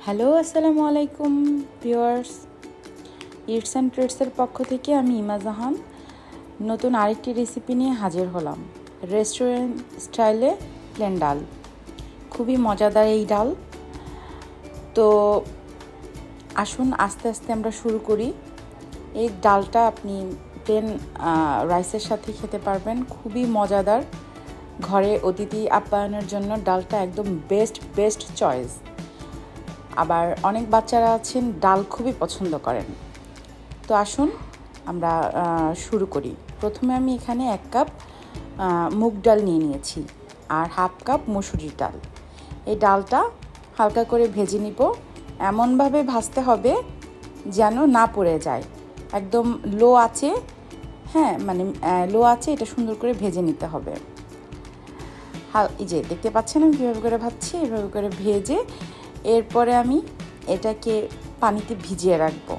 Hello, আসসালামু আলাইকুম viewers. Its and ট্রিটসের পক্ষ থেকে আমি ইমা জাহান নতুন আরেকটি রেসিপি নিয়ে হাজির হলাম। রেস্টুরেন্ট স্টাইলে প্লেন ডাল, খুবই মজাদার এই ডাল। তো আসুন আস্তে আস্তে আমরা শুরু করি। এই ডালটা আপনি প্লেন রাইসের সাথে খেতে পারবেন, খুবই মজাদার। ঘরে অতিথি আপ্যায়নের জন্য ডালটা একদম বেস্ট চয়েস। আবার অনেক বাচ্চারা আছেন ডাল খুবই পছন্দ করেন। তো আসুন আমরা শুরু করি। প্রথমে আমি এখানে 1 কাপ মুগ ডাল নিয়ে নিয়েছি আর 1/2 কাপ মসুরির ডাল। এই ডালটা হালকা করে ভেজে নিব। এমনভাবে ভাজতে হবে যেন না পুড়ে যায়, একদম লো আছে। লো আছে, এটা সুন্দর করে ভেজে নিতে হবে। এই যে দেখতে পাচ্ছেন আমি কীভাবে করে ভাজছি, এভাবে করে ভেজে এরপরে আমি এটাকে পানিতে ভিজিয়ে রাখবো।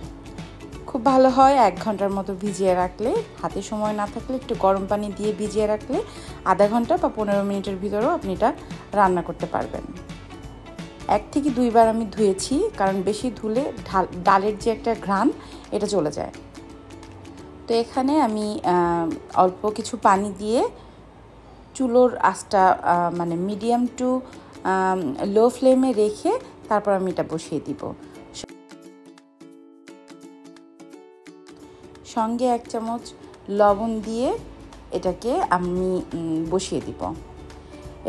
খুব ভালো হয় 1 ঘন্টার মতো ভিজিয়ে রাখলে। হাতে সময় না থাকলে একটু গরম পানি দিয়ে ভিজিয়ে রাখলে আধা ঘন্টা বা 15 মিনিটের ভিতরেও আপনি এটা রান্না করতে পারবেন। 1 থেকে 2 বার আমি ধুয়েছি, কারণ বেশি ধুলে ডালের যে একটা ঘ্রাণ এটা চলে যায়। তো এখানে আমি অল্প কিছু পানি দিয়ে চুলোর আঁচটা মিডিয়াম টু লো ফ্লেমে রেখে তারপর আমি এটা বসিয়ে দিব। সঙ্গে 1 চামচ লবণ দিয়ে এটাকে আমি বসিয়ে দিব।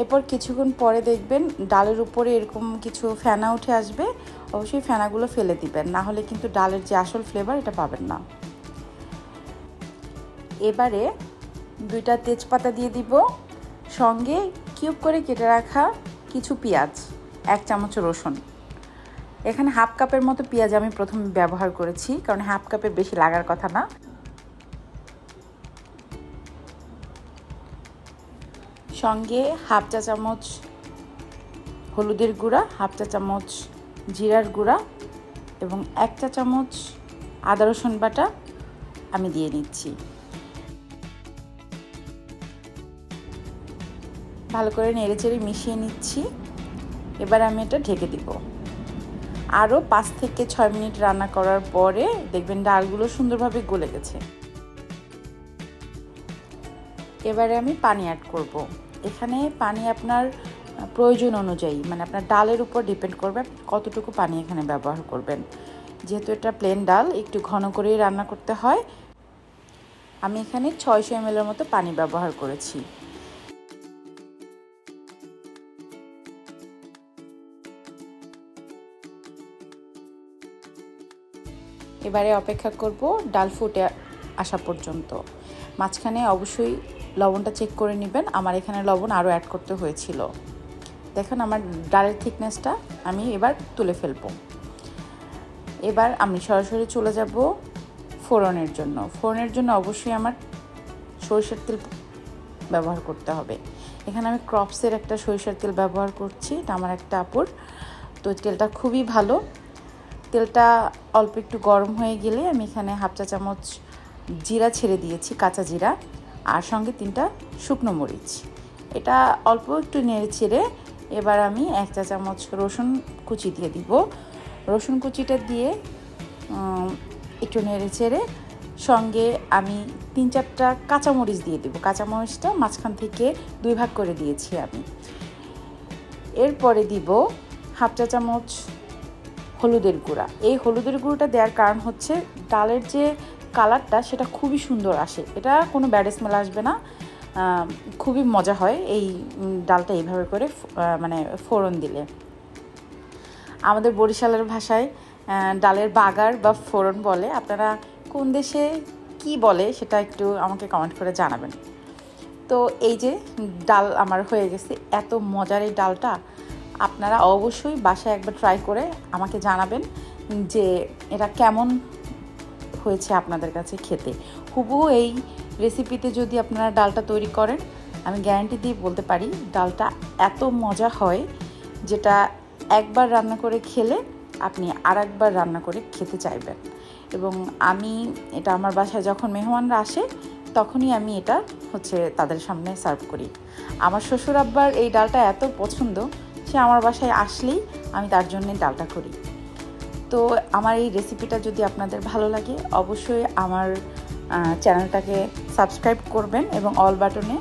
এরপর কিছুক্ষণ পরে দেখবেন ডালের উপরে এরকম কিছু ফেনা উঠে আসবে। অবশ্যই ফেনাগুলো ফেলে দিবেন, না হলে কিন্তু ডালের যে আসল ফ্লেভার এটা পাবেন না। এবারে 2টা তেজপাতা দিয়ে দিব, সঙ্গে কিউব করে কেটে রাখা কিছু পেঁয়াজ, 1 চামচ রসুন। এখানে 1/2 কাপের মতো পেঁয়াজ আমি প্রথমে ব্যবহার করেছি, কারণ 1/2 কাপের বেশি লাগার কথা না। সঙ্গে 1/2 চা চামচ হলুদের গুঁড়া, 1/2 চা চামচ জিরার গুঁড়া এবং 1 চা চামচ আদা রসুন বাটা আমি দিয়ে নিচ্ছি। ভালো করে নেড়েচেড়ে মিশিয়ে নিচ্ছি। এবার আমি এটা ঢেকে দিব। আরও 5 থেকে 6 মিনিট রান্না করার পরে দেখবেন ডালগুলো সুন্দরভাবে গলে গেছে। এবারে আমি পানি অ্যাড করব। এখানে পানি আপনার প্রয়োজন অনুযায়ী, আপনার ডালের উপর ডিপেন্ড করবে কতটুকু পানি এখানে ব্যবহার করবেন। যেহেতু এটা প্লেন ডাল, একটু ঘন করেই রান্না করতে হয়। আমি এখানে 600 ml মতো পানি ব্যবহার করেছি। এবারে অপেক্ষা করব ডাল ফুটে আসা পর্যন্ত। মাঝখানে অবশ্যই লবণটা চেক করে নেবেন। আমার এখানে লবণ আরও অ্যাড করতে হয়েছিল। দেখুন আমার ডালের থিকনেসটা আমি এবার তুলে ফেলবো। এবার আমি সরাসরি চলে যাব ফোড়নের জন্য। ফোড়নের জন্য অবশ্যই আমার সরিষার তেল ব্যবহার করতে হবে। এখানে আমি ক্রপসের একটা সরিষার তেল ব্যবহার করছি, এটা আমার একটা আপুর। তো তেলটা খুবই ভালো। তেলটা অল্প একটু গরম হয়ে গেলে আমি এখানে 1/2 চা চামচ জিরা ছেড়ে দিয়েছি, কাঁচা জিরা, আর সঙ্গে 3টা শুকনো মরিচ। এটা অল্প একটু নেড়ে ছেড়ে এবার আমি 1 চা চামচ রসুন কুচি দিয়ে দিব। রসুন কুচিটা দিয়ে একটু নেড়ে ছেড়ে সঙ্গে আমি 3-4টা কাঁচামরিচ দিয়ে দেব। কাঁচামরিচটা মাঝখান থেকে 2 ভাগ করে দিয়েছি আমি। এরপরে দিব 1/2 চা চামচ হলুদের গুঁড়া। এই হলুদের গুঁড়োটা দেওয়ার কারণ হচ্ছে ডালের যে কালারটা সেটা খুবই সুন্দর আসে। এটা কোনো ব্যাড স্মেল আসবে না, খুবই মজা হয় এই ডালটা এইভাবে করে ফোড়ন দিলে। আমাদের বরিশালের ভাষায় ডালের বাগার বা ফোড়ন বলে। আপনারা কোন দেশে কি বলে সেটা একটু আমাকে কমেন্ট করে জানাবেন। তো এই যে ডাল আমার হয়ে গেছে। এত মজার এই ডালটা আপনারা অবশ্যই বাসায় একবার ট্রাই করে আমাকে জানাবেন যে এটা কেমন হয়েছে আপনাদের কাছে খেতে। হুবহু এই রেসিপিতে যদি আপনারা ডালটা তৈরি করেন, আমি গ্যারান্টি দিয়ে বলতে পারি ডালটা এত মজা হয় যেটা একবার রান্না করে খেলে আপনি আরেকবার রান্না করে খেতে চাইবেন। এবং আমি এটা আমার বাসায় যখন মেহমানরা আসে তখনই আমি এটা তাদের সামনে সার্ভ করি। আমার শ্বশুর আব্বার এই ডালটা এত পছন্দ, সে আমার বাসায় আসলেই আমি তার জন্য ডালটা করি। তো আমার এই রেসিপিটা যদি আপনাদের ভালো লাগে অবশ্যই আমার চ্যানেলটাকে সাবস্ক্রাইব করবেন এবং অল বাটনে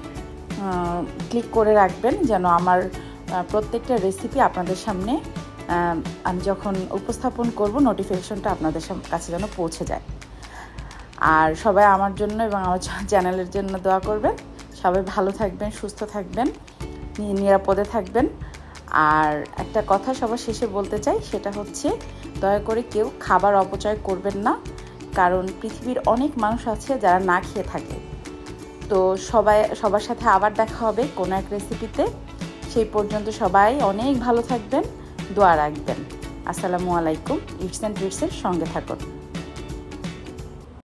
ক্লিক করে রাখবেন যেন আমার প্রত্যেকটা রেসিপি আপনাদের সামনে আমি যখন উপস্থাপন করব নোটিফিকেশনটা আপনাদের কাছে যেন পৌঁছে যায়। আর সবাই আমার জন্য এবং আমার চ্যানেলের জন্য দোয়া করবেন। সবাই ভালো থাকবেন, সুস্থ থাকবেন, নিরাপদে থাকবেন। আর একটা কথা সবার শেষে বলতে চাই, সেটা হচ্ছে দয়া করে কেউ খাবার অপচয় করবেন না, কারণ পৃথিবীর অনেক মানুষ আছে যারা না খেয়ে থাকে। তো সবার সাথে আবার দেখা হবে কোনো এক রেসিপিতে। সেই পর্যন্ত সবাই অনেক ভালো থাকবেন, দোয়া রাখবেন। আসসালামু আলাইকুম। ইটস অ্যান্ড ট্রিটসের সঙ্গে থাকুন।